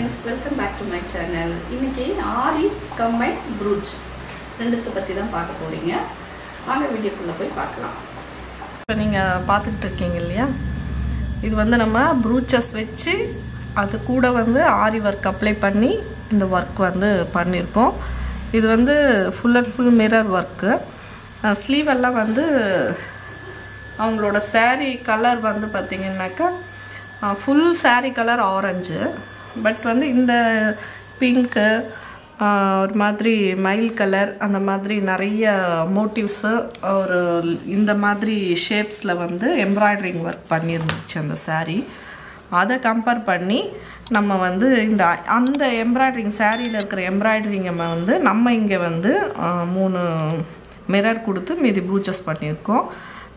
friends, welcome back to my channel. இன்னைக்கு ஆரி combine brooch ரெண்டுத்தை பத்தி தான் பார்க்க போறீங்க. வாங்க வீடியோக்குள்ள போய் பார்க்கலாம். இப்போ நீங்க பார்த்துட்டு இருக்கீங்க இல்லையா? இது வந்து நம்ம ப்ரூச்சஸ் வச்சு அது கூட வந்து ஆரி வர்க் அப்ளை பண்ணி இந்த வர்க் வந்து பண்ணியிருக்கோம். இது வந்து full and full mirror work. Sleeve எல்லாம் வந்து அவங்களோட saree கலர் வந்து பார்த்தீங்கன்னாக்கா full saree colour orange, but வந்து இந்த பிங்க்கு ஒரு மாதிரி மயில் கலர் அந்த மாதிரி நிறைய மோட்டிவ்ஸு ஒரு இந்த மாதிரி ஷேப்ஸில் வந்து எம்ப்ராய்டரிங் ஒர்க் பண்ணியிருந்துச்சு அந்த saree. அதை கம்பேர் பண்ணி நம்ம வந்து அந்த எம்ப்ராய்டரிங் சாரியில் இருக்கிற எம்ப்ராய்டரிங்கை வந்து நம்ம இங்கே வந்து 3 மிரர் கொடுத்து மீதி ப்ரூச்சஸ் பண்ணியிருக்கோம்.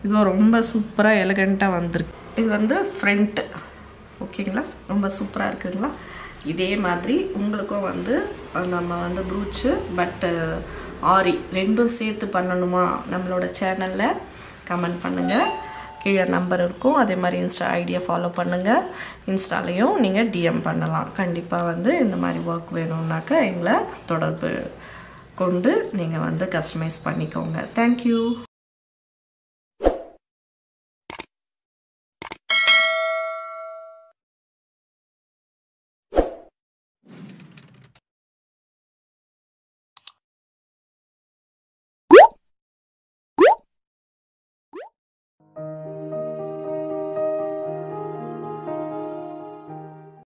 இது ரொம்ப சூப்பராக எலகண்ட்டாக வந்திருக்கு. இது வந்து ஃப்ரண்ட்டு, ஓகேங்களா? ரொம்ப சூப்பராக இருக்குங்களா? இதே மாதிரி உங்களுக்கும் வந்து நம்ம வந்து ப்ரூச்சு பட்டு ஆரி ரெண்டும் சேர்த்து பண்ணணுமா நம்மளோட சேனலில் கமெண்ட் பண்ணுங்கள். கீழே நம்பர் இருக்கும். அதே மாதிரி இன்ஸ்டா ஐடியை ஃபாலோ பண்ணுங்கள். இன்ஸ்டாலையும் நீங்கள் டிஎம் பண்ணலாம். கண்டிப்பாக வந்து இந்த மாதிரி ஒர்க் வேணும்னாக்கா எங்களை தொடர்பு கொண்டு நீங்கள் வந்து கஸ்டமைஸ் பண்ணிக்கோங்க. தேங்க்யூ.